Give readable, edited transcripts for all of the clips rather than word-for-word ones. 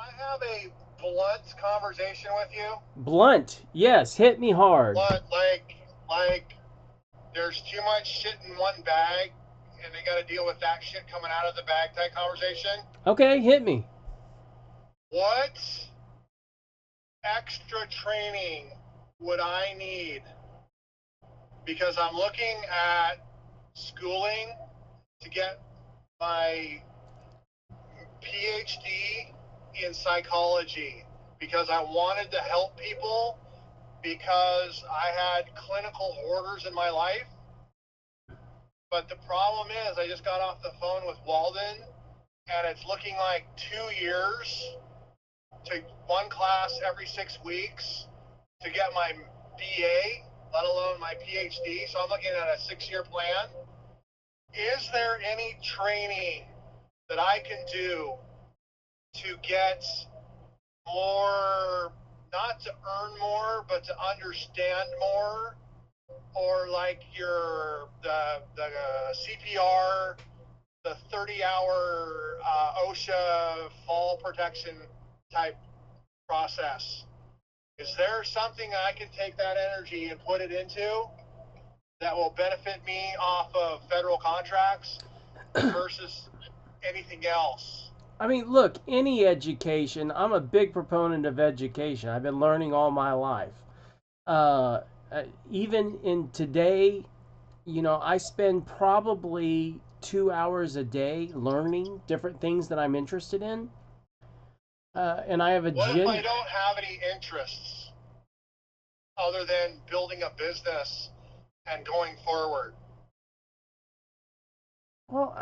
I have a blunt conversation with you? Blunt, yes, hit me hard. Blunt, like there's too much shit in one bag, and they got to deal with that shit coming out of the bag type conversation. Okay, hit me. What extra training would I need? Because I'm looking at schooling to get my PhD in psychology because I wanted to help people because I had clinical hoarders in my life. But the problem is, I just got off the phone with Walden, and it's looking like 2 years to one class every 6 weeks to get my BA, let alone my PhD. So I'm looking at a 6-year plan. Is there any training that I can do to get more, not to earn more, but to understand more? Or like the CPR, the 30-hour OSHA fall protection type process. Is there something I can take that energy and put it into that will benefit me off of federal contracts versus anything else? I mean, look, any education, I'm a big proponent of education. I've been learning all my life. Uh, Even in today, I spend probably 2 hours a day learning different things that I'm interested in. And I have a What if I don't have any interests other than building a business and going forward? Well,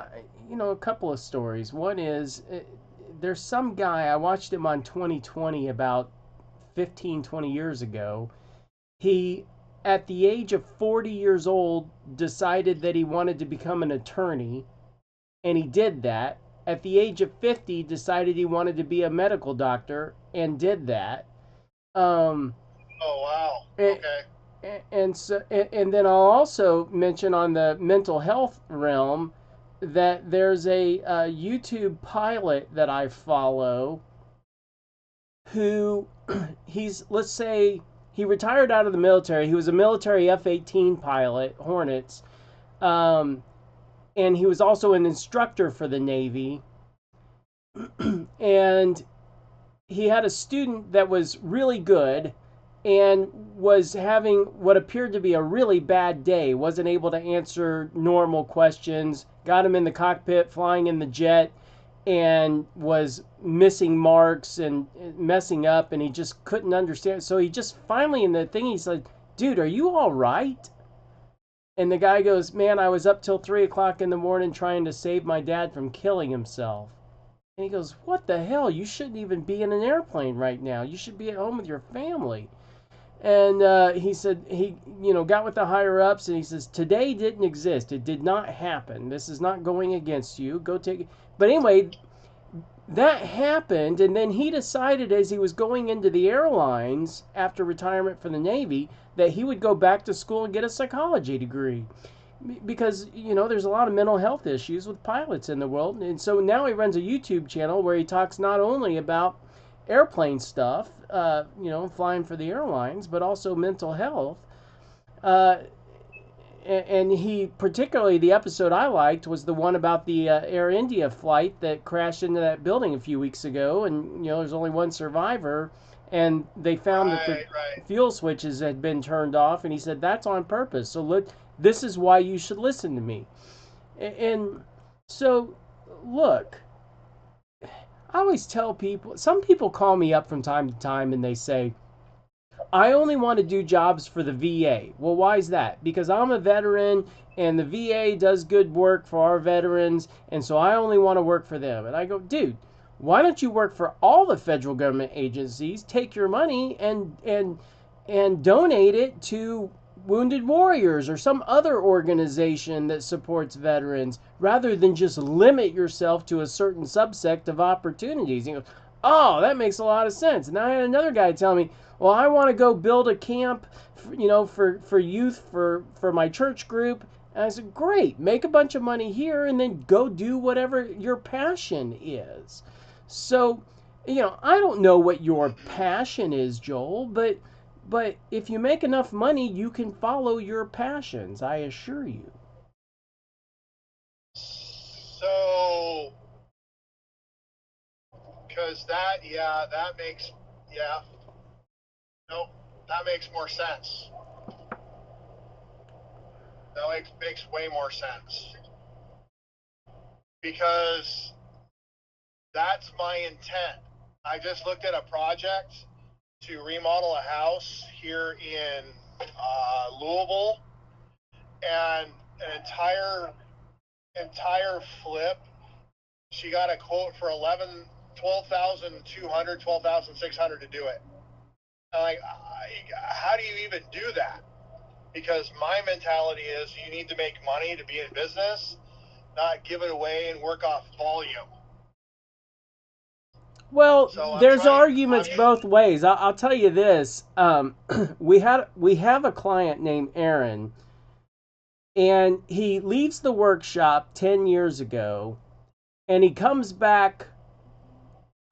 a couple of stories. One is there's some guy, I watched him on 2020 about 15, 20 years ago. He, at the age of 40 years old, decided that he wanted to become an attorney, and he did that. At the age of 50, decided he wanted to be a medical doctor and did that. Um, Oh, wow. and, Okay. and then I'll also mention on the mental health realm that there's a YouTube pilot that I follow who let's say he retired out of the military. He was a military F-18 pilot, Hornets, um, and he was also an instructor for the Navy. And he had a student that was really good and was having what appeared to be a really bad day, wasn't able to answer normal questions, got him in the cockpit flying in the jet, and was missing marks and messing up, and he just couldn't understand. So he just finally, in the thing, he's like, dude, are you all right? And the guy goes, man, I was up till 3 o'clock in the morning trying to save my dad from killing himself. And he goes, what the hell? You shouldn't even be in an airplane right now. You should be at home with your family. And he said he, got with the higher ups, and he says today didn't exist. It did not happen. This is not going against you. Go take it. But anyway, that happened, and then he decided as he was going into the airlines after retirement from the Navy that he would go back to school and get a psychology degree because there's a lot of mental health issues with pilots in the world. And so now he runs a YouTube channel where he talks not only about airplane stuff, flying for the airlines, but also mental health. uh, and he particularly, the episode I liked was the one about the Air India flight that crashed into that building a few weeks ago, and there's only one survivor, and they found that the Right, right. fuel switches had been turned off, and he said that's on purpose. So look, this is why you should listen to me. And so, look, I always tell people, some people call me up from time to time and they say, I only want to do jobs for the VA. Well, why is that? Because I'm a veteran and the VA does good work for our veterans, and so I only want to work for them. And I go, dude, why don't you work for all the federal government agencies, take your money and donate it to Wounded Warriors or some other organization that supports veterans rather than just limit yourself to a certain subsect of opportunities. And he goes, oh, that makes a lot of sense. And I had another guy tell me, well, I want to go build a camp, for youth for my church group. And I said, great, make a bunch of money here and then go do whatever your passion is. So I don't know what your passion is, Joel, but if you make enough money, you can follow your passions, I assure you. So, because that makes, yeah, no, that makes more sense. That makes way more sense. Because that's my intent. I just looked at a project to remodel a house here in Louisville, and an entire flip. She got a quote for 12,200, 12,600 to do it. I'm like, how do you even do that? Because my mentality is you need to make money to be in business, not give it away and work off volume. Well, there's arguments both ways. I'll tell you this: we have a client named Aaron, and he leaves the workshop 10 years ago, and he comes back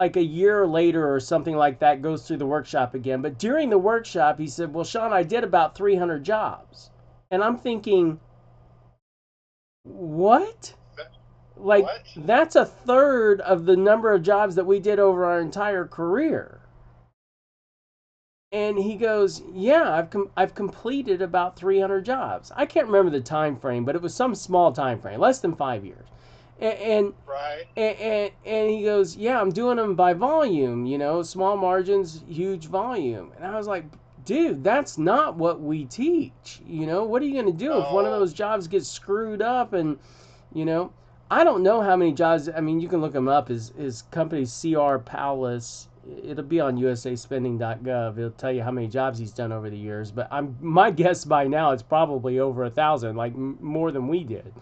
like a year later or something like that, goes through the workshop again. But during the workshop, he said, "Well, Sean, I did about 300 jobs," and I'm thinking, what? Like, what? That's a third of the number of jobs that we did over our entire career. And he goes, "Yeah, I've completed about 300 jobs." I can't remember the time frame, but it was some small time frame, less than 5 years. And right. And he goes, "Yeah, I'm doing them by volume, small margins, huge volume." And I was like, "Dude, that's not what we teach. What are you going to do if one of those jobs gets screwed up?" And I don't know how many jobs. I mean, you can look them up. His company CR Palace. It'll be on usaspending.gov. It'll tell you how many jobs he's done over the years. But my guess by now it's probably over 1,000, like more than we did.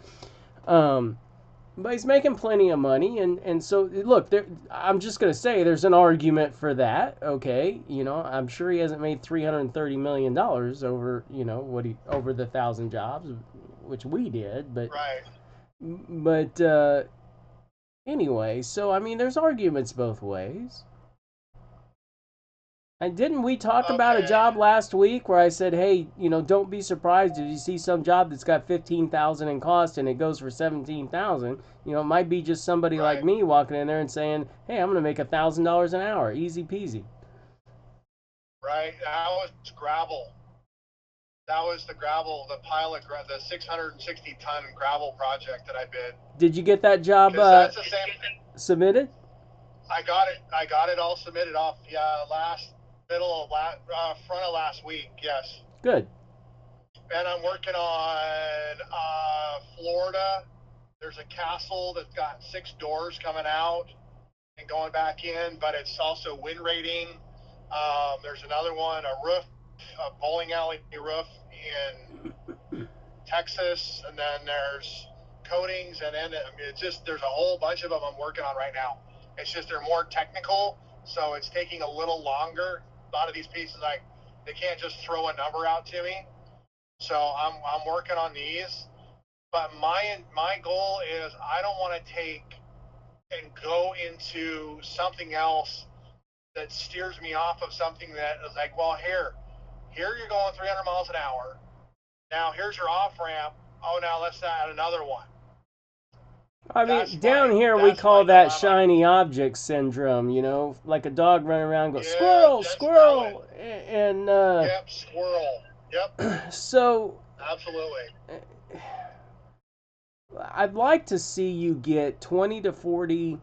But he's making plenty of money, and so look, I'm just gonna say there's an argument for that. Okay, I'm sure he hasn't made $330 million over over the 1,000 jobs, which we did, but right. But anyway, so I mean, there's arguments both ways. And didn't we talk about a job last week where I said, "Hey, don't be surprised if you see some job that's got 15,000 in cost and it goes for 17,000. It might be just somebody like me walking in there and saying, 'Hey, I'm going to make $1,000 an hour, easy peasy.'" Right. That was gravel. That was the gravel, the the 660-ton gravel project that I bid. Did you get that job that's the same thing. Submitted? I got it all submitted off. Yeah, front of last week. Yes. Good. And I'm working on Florida. There's a castle that's got 6 doors coming out and going back in, but it's also wind rating. There's another one, a bowling alley roof in Texas, and then there's coatings, and then it's just there's a whole bunch of them I'm working on right now. It's just they're more technical, so it's taking a little longer. A lot of these pieces, they can't just throw a number out to me. So I'm working on these. But my goal is I don't want to take and go into something else that steers me off of something that is like, well, here you're going 300 miles an hour. Now here's your off ramp. Oh, now let's add another one. I mean, down here we call that shiny object syndrome, like a dog running around going, "Squirrel, squirrel," and yep, squirrel. Yep. So absolutely. I'd like to see you get 20 to 40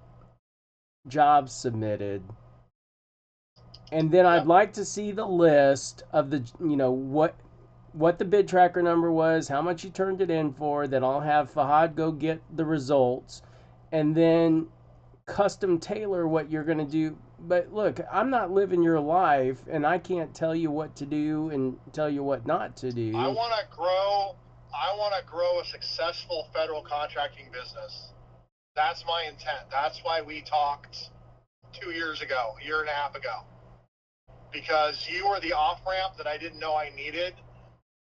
jobs submitted. And then I'd like to see the list of the, what the bid tracker number was, how much you turned it in for. Then I'll have Fahad go get the results and then custom tailor what you're going to do. But look, I'm not living your life, and I can't tell you what to do and tell you what not to do. I want to grow a successful federal contracting business. That's my intent. That's why we talked 2 years ago, a year and a half ago. Because you were the off-ramp that I didn't know I needed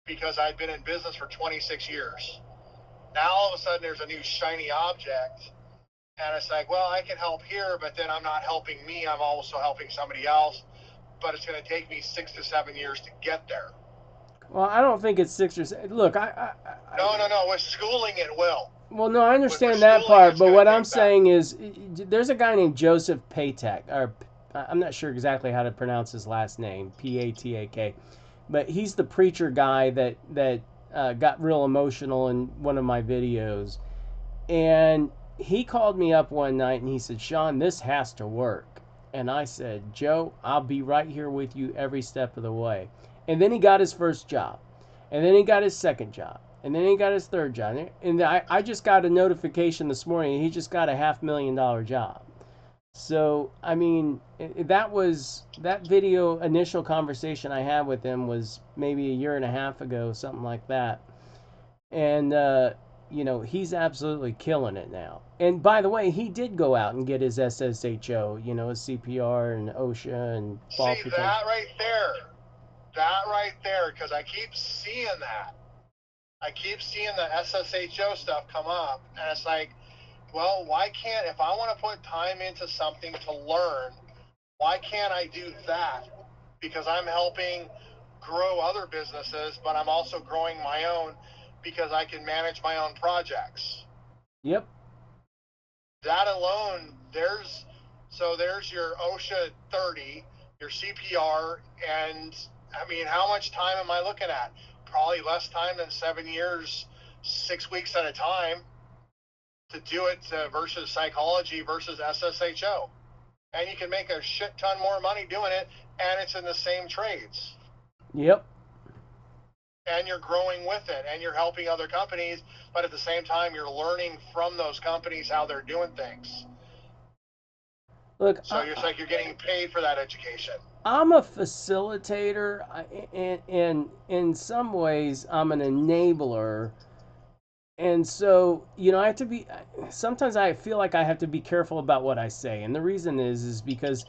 because I'd been in business for 26 years. Now all of a sudden there's a new shiny object And it's like, well, I can help here, but then I'm not helping me. I'm also helping somebody else. But it's going to take me 6 to 7 years to get there. Well, I don't think it's 6 or 7. Look, No. With schooling, it will. Well, no, I With understand that schooling, part, it's but going to what I'm take that. saying is, there's a guy named Joseph Patek, or I'm not sure exactly how to pronounce his last name, Patak, but he's the preacher guy that got real emotional in one of my videos, and he called me up one night and he said, "Sean, this has to work," and I said, "Joe, I'll be right here with you every step of the way." And then he got his first job, and then he got his second job, and then he got his third job. And I just got a notification this morning. He just got a $500,000 job. So, I mean, that video initial conversation I had with him was maybe a year and a half ago, something like that. And, he's absolutely killing it now. And by the way, he did go out and get his SSHO, his CPR and OSHA and fall See, protection. that right there, because I keep seeing that. I keep seeing the SSHO stuff come up, and it's like, well, why can't, if I want to put time into something to learn, why can't I do that? Because I'm helping grow other businesses, but I'm also growing my own because I can manage my own projects. Yep. That alone, there's your OSHA 30, your CPR, and I mean, how much time am I looking at? Probably less time than 7 years, 6 weeks at a time to do it versus psychology versus SSHO. And you can make a shit ton more money doing it, and it's in the same trades. Yep. And you're growing with it, and you're helping other companies, but at the same time, you're learning from those companies how they're doing things. Look, so it's like you're getting paid for that education. I'm a facilitator, and in some ways, I'm an enabler. And so, I have to be. Sometimes I feel like I have to be careful about what I say, and the reason is because,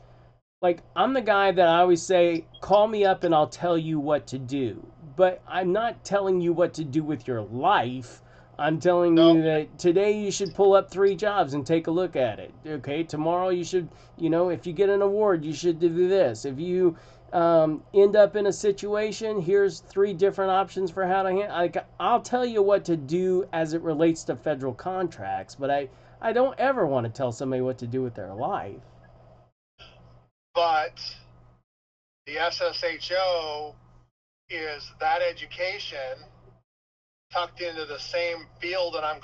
like, I'm the guy that I always say, call me up and I'll tell you what to do. But I'm not telling you what to do with your life. I'm telling No, you that today you should pull up 3 jobs and take a look at it. Okay, tomorrow you should, if you get an award, you should do this. If you end up in a situation, here's 3 different options for how to handle. I'll tell you what to do as it relates to federal contracts, but I don't ever want to tell somebody what to do with their life. but the SSHO is that education tucked into the same field that I'm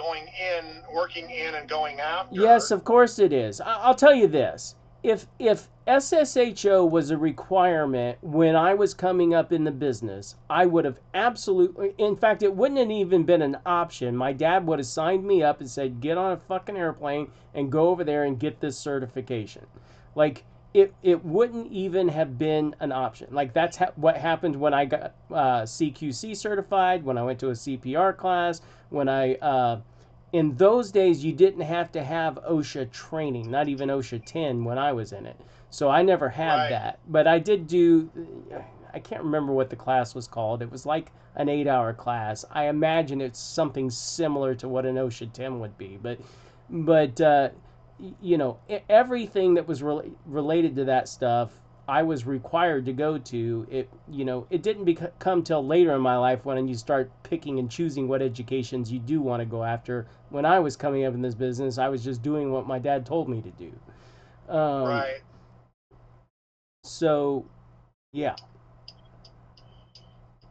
working in, and going after. Yes, of course it is. I'll tell you this. If SSHO was a requirement when I was coming up in the business, I would have absolutely, in fact, it wouldn't have even been an option. My dad would have signed me up and said, get on a fucking airplane and go over there and get this certification. Like, it wouldn't even have been an option. Like, that's what happened when I got CQC certified, when I went to a CPR class, when in those days, you didn't have to have OSHA training, not even OSHA 10 when I was in it. So I never had that. But I did do, I can't remember what the class was called. It was like an 8-hour class. I imagine it's something similar to what an OSHA 10 would be. But everything that was related to that stuff, I was required to go to. It didn't come till later in my life when you start picking and choosing what educations you do want to go after. When I was coming up in this business, I was just doing what my dad told me to do. Right. So, yeah.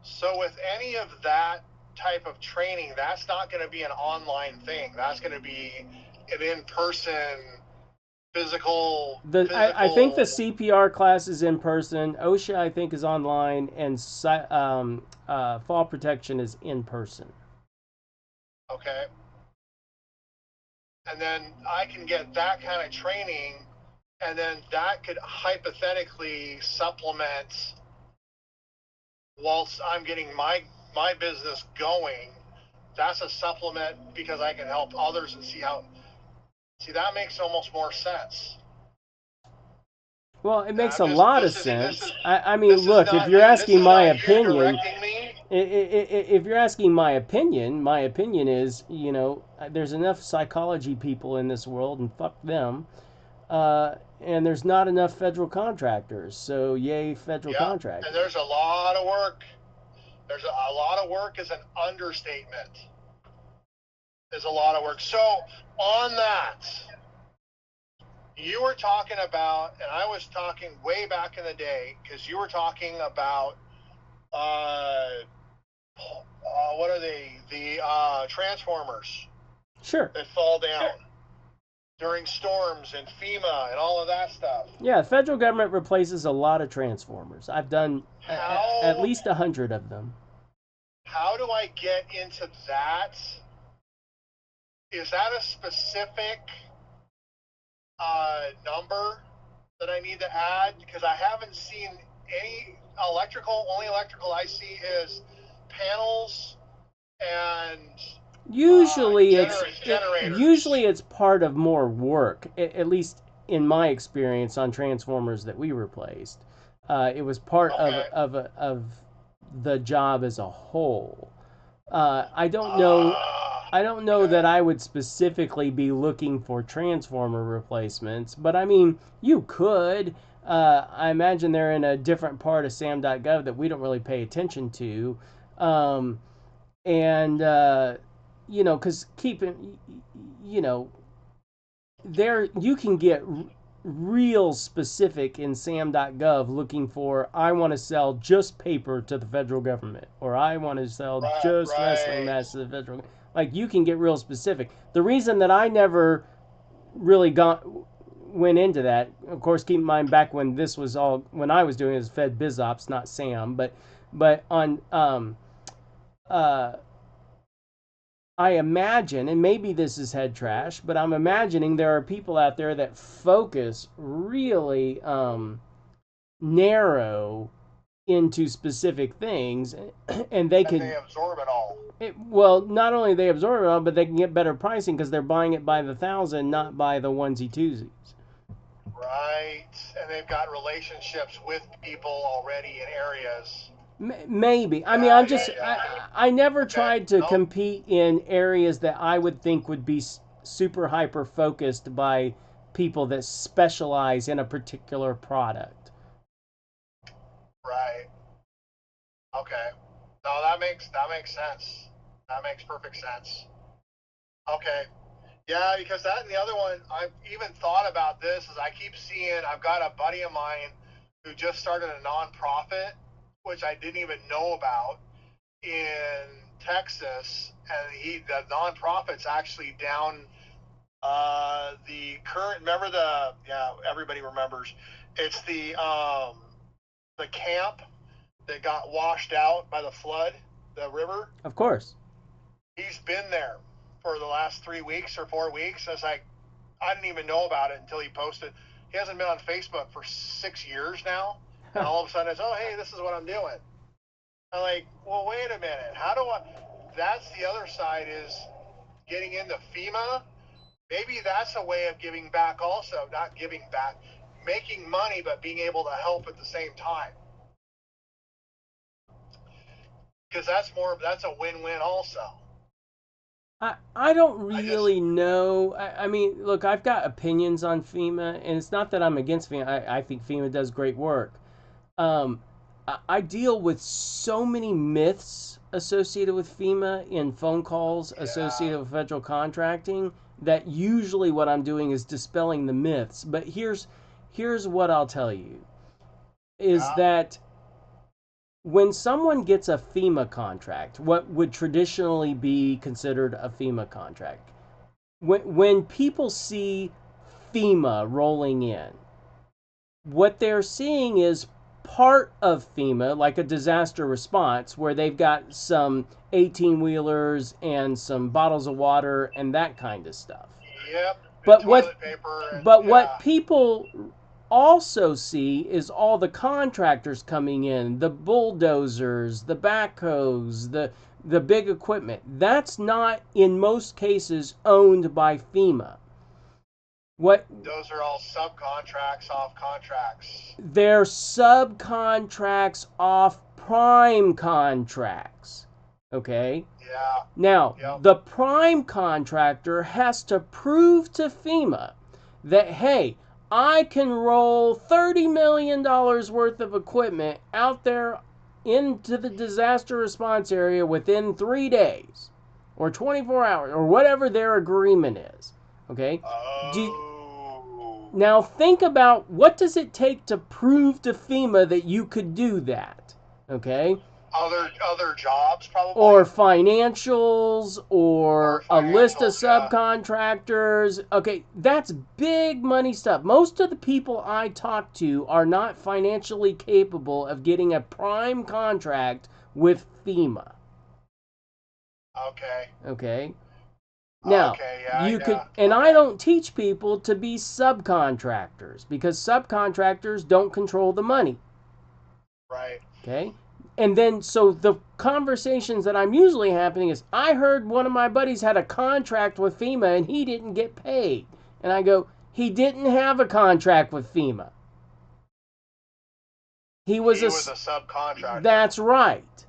So with any of that type of training, that's not going to be an online thing. That's going to be an in-person, physical. I think the CPR class is in person. OSHA, I think, is online, and fall protection is in person. Okay. And then I can get that kind of training, and then that could hypothetically supplement whilst I'm getting my business going. That's a supplement because I can help others and see that makes almost more sense. Well, it makes a lot of sense. I mean, look, if you're asking my opinion, If you're asking my opinion is, there's enough psychology people in this world, and fuck them. And there's not enough federal contractors, so yay federal Yeah, contractors. and there's a lot of work. There's a lot of work is an understatement. There's a lot of work. So on that, you were talking about, and I was talking way back in the day, because you were talking about, what are they? The transformers. Sure. That fall down during storms and FEMA and all of that stuff. Yeah, the federal government replaces a lot of transformers. I've done at least 100 of them. How do I get into that? Is that a specific number that I need to add? Because I haven't seen any electrical. Only electrical I see is panels and usually generators. It's part of more work. At least in my experience on transformers that we replaced, it was part of the job as a whole. I don't know that I would specifically be looking for transformer replacements, but I mean, you could. I imagine they're in a different part of sam.gov that we don't really pay attention to. Because there you can get real specific in sam.gov looking for, I want to sell just paper to the federal government, or I want to sell just wrestling mats to the federal government. Like, you can get real specific. The reason that I never really went into that, of course, keep in mind back when this was all, when I was doing it as Fed Biz Ops, not Sam, but on I imagine, and maybe this is head trash, but I'm imagining there are people out there that focus really narrow into specific things, and they absorb it all. Well, not only they absorb it all, but they can get better pricing because they're buying it by the thousand, not by the onesie twosies. Right, and they've got relationships with people already in areas. Maybe. I mean, I never tried to compete in areas that I would think would be super hyper focused by people that specialize in a particular product. Right. Okay. No, that makes sense. That makes perfect sense. Okay. Yeah, because that and the other one, I've even thought about this, is I keep seeing, I've got a buddy of mine who just started a nonprofit, which I didn't even know about, in Texas, and the nonprofit's actually down the current, remember everybody remembers, it's the camp that got washed out by the flood, the river. Of course. He's been there for the last 3 weeks or 4 weeks. It's like, I didn't even know about it until he posted. He hasn't been on Facebook for 6 years now. And all of a sudden it's, oh, hey, this is what I'm doing. I'm like, well, wait a minute. That's the other side, is getting into FEMA. Maybe that's a way of giving back also. Not giving back, making money, but being able to help at the same time. Because that's a win-win also. I don't really know. I mean, look, I've got opinions on FEMA, and it's not that I'm against FEMA. I think FEMA does great work. I deal with so many myths associated with FEMA in phone calls associated with federal contracting that usually what I'm doing is dispelling the myths. But here's what I'll tell you, is that when someone gets a FEMA contract, what would traditionally be considered a FEMA contract, when people see FEMA rolling in, what they're seeing is part of FEMA, like a disaster response, where they've got some 18-wheelers and some bottles of water and that kind of stuff. Yep. But what people also see is all the contractors coming in, the bulldozers, the backhoes, the big equipment. That's not, in most cases, owned by FEMA. Those are all subcontracts off contracts. They're subcontracts off prime contracts. Okay? Yeah. Now, Yep. the prime contractor has to prove to FEMA that, hey, I can roll $30 million worth of equipment out there into the disaster response area within 3 days or 24 hours or whatever their agreement is. Okay? Now think about, what does it take to prove to FEMA that you could do that? Okay? Other jobs, probably. Or financials, or a list of yeah. subcontractors. Okay, that's big money stuff. Most of the people I talk to are not financially capable of getting a prime contract with FEMA. Okay. Okay. Now, okay, yeah, you yeah. could, and I don't teach people to be subcontractors because subcontractors don't control the money. Right. Okay. And then, so the conversations that I'm usually happening is, I heard one of my buddies had a contract with FEMA and he didn't get paid. And I go, he didn't have a contract with FEMA. He was a subcontractor. That's right.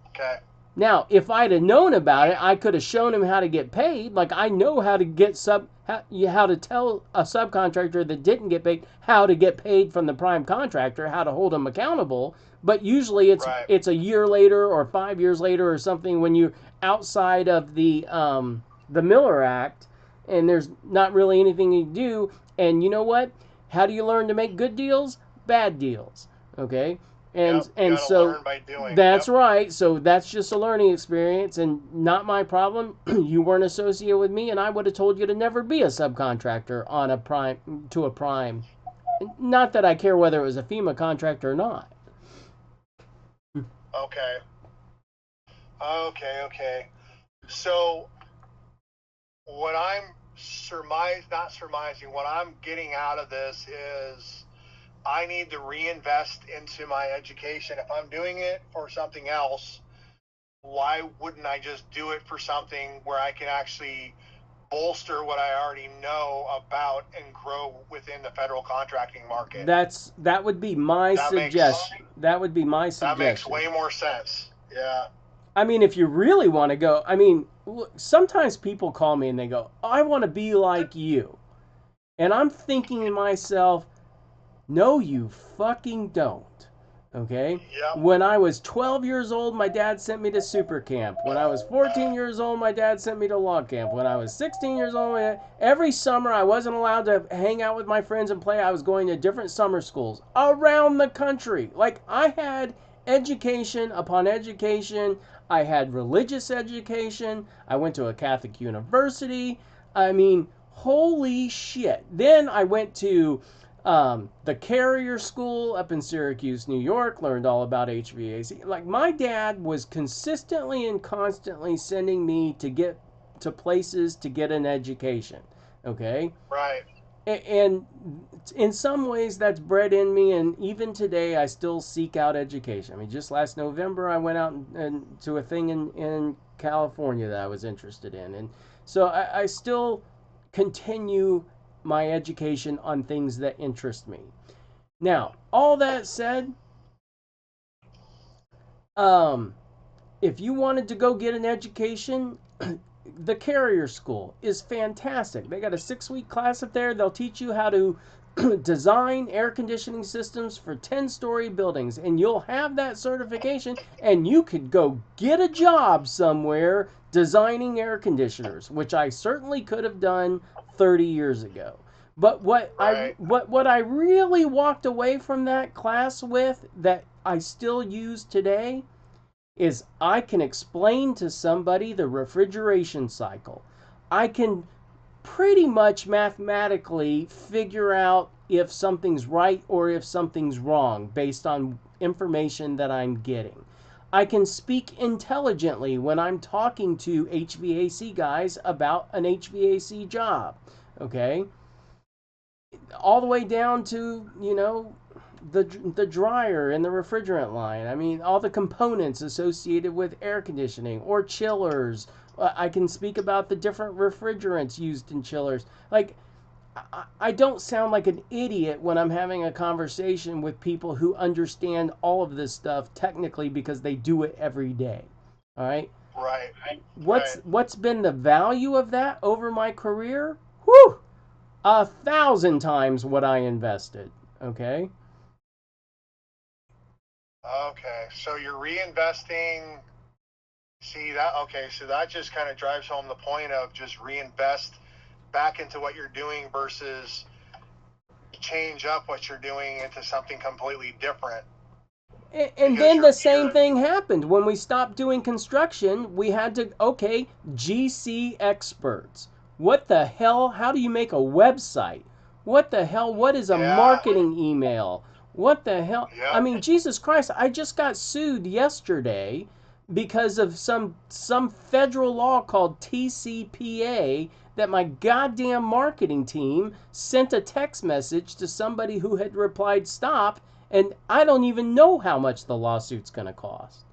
Okay. Now, if I'd have known about it, I could have shown him how to get paid. Like, I know how to get how to tell a subcontractor that didn't get paid how to get paid from the prime contractor, how to hold them accountable. But usually it's a year later or 5 years later or something, when you're outside of the Miller Act and there's not really anything you do. And you know what? How do you learn to make good deals? Bad deals. Okay? And so learn by doing. That's right. So that's just a learning experience and not my problem. You weren't associated with me, and I would have told you to never be a subcontractor on a prime to a prime. Not that I care whether it was a FEMA contract or not. Okay. Okay. So what I'm not surmising, what I'm getting out of this is, I need to reinvest into my education. If I'm doing it for something else, why wouldn't I just do it for something where I can actually bolster what I already know about and grow within the federal contracting market? That would be my suggestion. That would be my suggestion. That makes way more sense. Yeah. I mean, if you really want to go, I mean, sometimes people call me and they go, I want to be like you. And I'm thinking to myself, no, you fucking don't. Okay? Yep. When I was 12 years old, my dad sent me to super camp. When I was 14 years old, my dad sent me to log camp. When I was 16 years old, every summer I wasn't allowed to hang out with my friends and play. I was going to different summer schools around the country. Like, I had education upon education. I had religious education. I went to a Catholic university. I mean, holy shit. Then I went to the Carrier School up in Syracuse, New York, learned all about HVAC. Like, my dad was consistently and constantly sending me to get to places to get an education. Okay? Right. And in some ways that's bred in me, and even today I still seek out education. I mean, just last November I went out and to a thing in California that I was interested in. And so I still continue my education on things that interest me. Now, all that said, if you wanted to go get an education, the Carrier School is fantastic. They got a 6-week class up there. They'll teach you how to design air conditioning systems for 10-story buildings, and you'll have that certification, and you could go get a job somewhere designing air conditioners, which I certainly could have done 30 years ago. But what I really walked away from that class with, that I still use today, is I can explain to somebody the refrigeration cycle. I can pretty much mathematically figure out if something's right or if something's wrong based on information that I'm getting. I can speak intelligently when I'm talking to HVAC guys about an HVAC job. Okay? All the way down to, the dryer and the refrigerant line. I mean, all the components associated with air conditioning or chillers. I can speak about the different refrigerants used in chillers. Like, I don't sound like an idiot when I'm having a conversation with people who understand all of this stuff technically because they do it every day. All right. Right. Right. What's been the value of that over my career? Whew, 1,000 times what I invested. Okay. Okay. So you're reinvesting. See that? Okay. So that just kind of drives home the point of just reinvest back into what you're doing versus change up what you're doing into something completely different. And Because then the same thing happened when we stopped doing construction. We had to, okay, GCExperts. What the hell? How do you make a website? What the hell? What is a yeah, marketing email? What the hell? I yep, mean, Jesus Christ, I just got sued yesterday because of some federal law called TCPA that my goddamn marketing team sent a text message to somebody who had replied stop, and I don't even know how much the lawsuit's going to cost.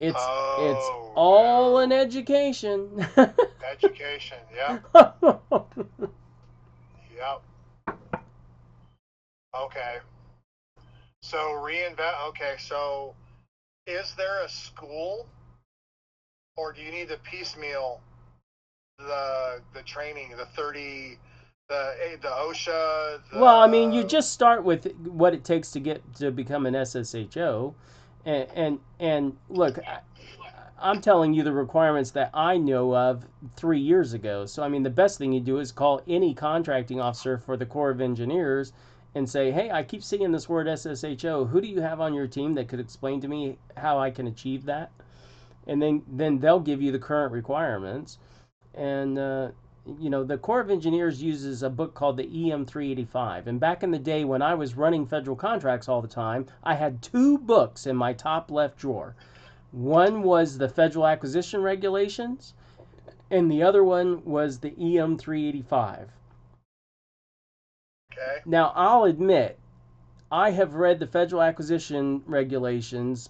It's oh all an no, education. education, yep, yep, okay. So reinvest. Okay, so is there a school, or do you need to piecemeal the training, the 30, the OSHA, Well, I mean, you the just start with what it takes to get to become an SSHO, and look, I'm telling you the requirements that I know of 3 years ago. So I mean, the best thing you do is call any contracting officer for the Corps of Engineers and say, "Hey, I keep seeing this word SSHO. Who do you have on your team that could explain to me how I can achieve that?" And then they'll give you the current requirements. And the Corps of Engineers uses a book called the EM 385. And back in the day when I was running federal contracts all the time, I had two books in my top left drawer. One was the Federal Acquisition Regulations, and the other one was the EM 385. okay, Now, I'll admit, I have read the Federal Acquisition Regulations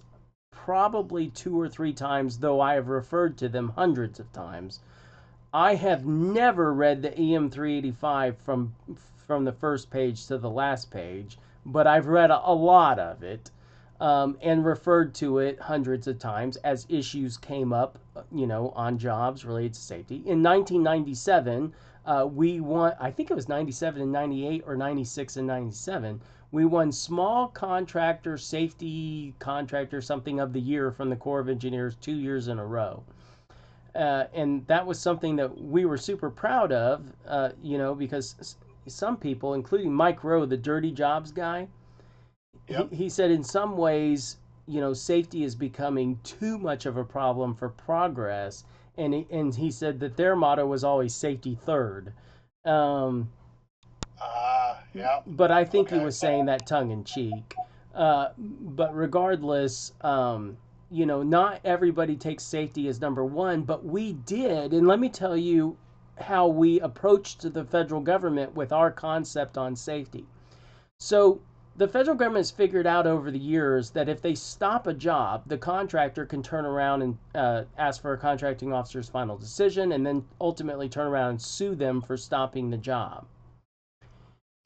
probably 2 or 3 times, though I have referred to them hundreds of times. I have never read the EM 385 from the first page to the last page, but I've read a lot of it, and referred to it hundreds of times as issues came up, on jobs related to safety. In 1997, we won. I think it was 97 and 98, or 96 and 97. We won Small Contractor Safety Contractor something of the year from the Corps of Engineers 2 years in a row. And that was something that we were super proud of, because some people, including Mike Rowe, the dirty jobs guy, yep, he said in some ways, safety is becoming too much of a problem for progress. And he said that their motto was always safety third. Um, yep, but I think he okay, was saying that tongue in cheek. But regardless, not everybody takes safety as number one, but we did. And let me tell you how we approached the federal government with our concept on safety. So the federal government has figured out over the years that if they stop a job, the contractor can turn around and ask for a contracting officer's final decision, and then ultimately turn around and sue them for stopping the job.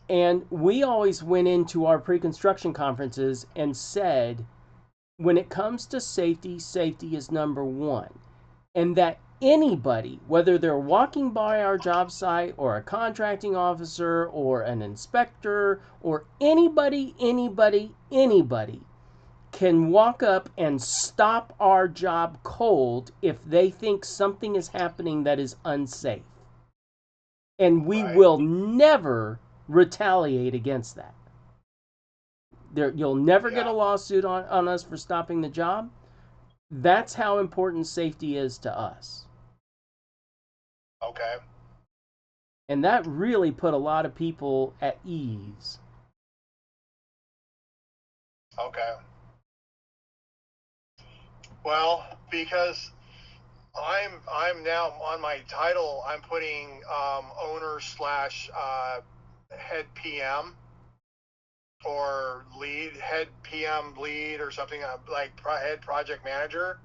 And we always went into our pre-construction conferences and said, when it comes to safety, safety is number one. And that anybody, whether they're walking by our job site, or a contracting officer, or an inspector, or anybody can walk up and stop our job cold if they think something is happening that is unsafe. And we right, will never retaliate against that. You'll never get a yeah, lawsuit on us for stopping the job. That's how important safety is to us. okay, And that really put a lot of people at ease. okay. Well, because I'm now on my title, I'm putting owner slash head PM, or lead, head PM lead, or something, like head project manager.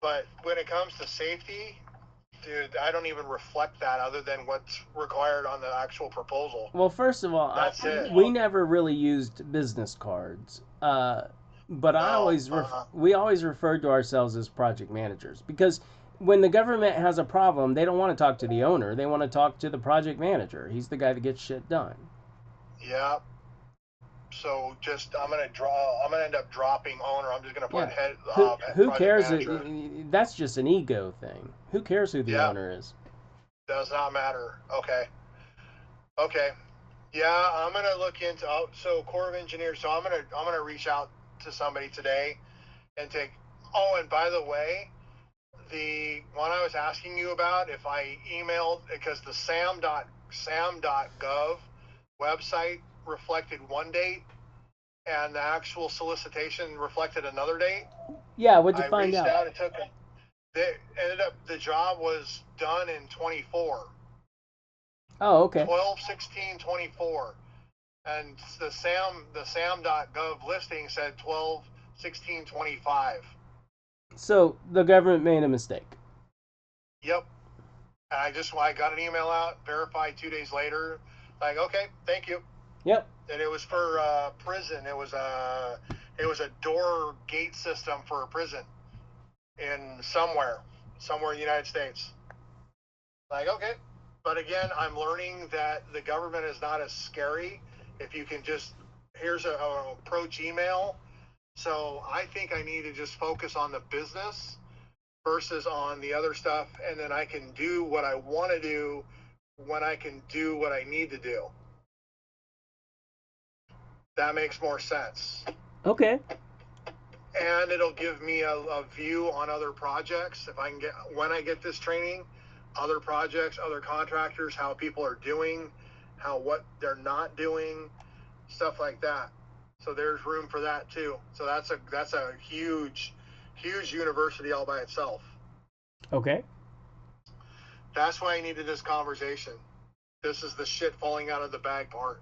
But when it comes to safety, Dude, I don't even reflect that other than what's required on the actual proposal. Well, first of all, That's it. we never really used business cards, but No. we always referred to ourselves as project managers because when the government has a problem, they don't want to talk to the owner; they want to talk to the project manager. He's the guy that gets shit done. Yeah. So I'm gonna end up dropping owner. I'm just gonna put Yeah. Who project cares? manager. That's just an ego thing. Who cares who the Yeah. owner is? Does not matter. Okay. Okay. Yeah, I'm gonna look into so Corps of Engineers. So I'm gonna reach out to somebody today and take. Oh, and by the way, the one I was asking you about, if I emailed, because the sam.gov website reflected one date and the actual solicitation reflected another date. Yeah, what'd you I find reached out? out. It took. They ended up the job was done in 24. Oh, okay. 12/16/24, and the sam.gov listing said 12/16/25. So the government made a mistake. Yep. And I got an email out, verified 2 days later, like, okay, thank you. Yep. And it was for prison. It was a door gate system for a prison in somewhere in the United States. Like, okay. But again, I'm learning that the government is not as scary. If you can just, here's an approach email. So I think I need to just focus on the business versus on the other stuff. And then I can do what I want to do when I can do what I need to do. That makes more sense. Okay. And it'll give me a view on other projects. When I get this training, other projects, other contractors, how people are doing, what they're not doing, stuff like that. So there's room for that too. So that's a huge university all by itself. Okay. That's why I needed this conversation. This is the shit falling out of the bag part.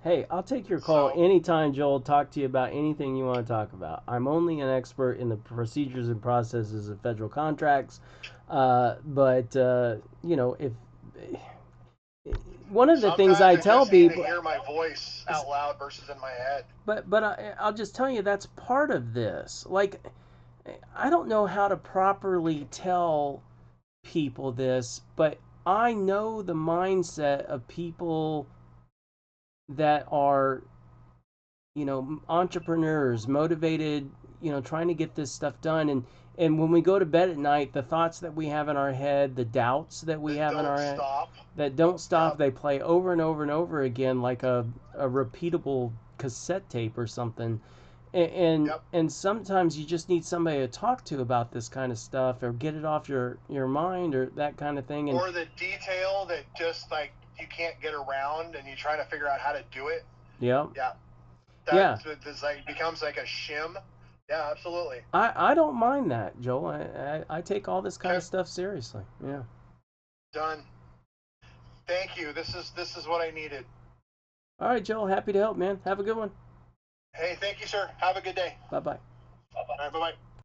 Hey, I'll take your call anytime, Joel. Talk to you about anything you want to talk about. I'm only an expert in the procedures and processes of federal contracts. But if one of the things I tell people, need to hear my voice out loud versus in my head. But I'll just tell you that's part of this. Like, I don't know how to properly tell people this, but I know the mindset of people that are entrepreneurs, motivated, trying to get this stuff done. And when we go to bed at night, the thoughts that we have in our head, the doubts that we have in our head that don't stop, they play over and over and over again like a repeatable cassette tape or something. And sometimes you just need somebody to talk to about this kind of stuff or get it off your mind or that kind of thing. Or the detail that just like you can't get around and you're trying to figure out how to do it. Yeah. This like becomes like a shim. Yeah, absolutely. I don't mind that, Joel. I take all this kind of stuff seriously. Yeah. Done. Thank you. This is what I needed. All right, Joel. Happy to help, man. Have a good one. Hey, thank you, sir. Have a good day. Bye-bye. Bye-bye. All right, bye-bye.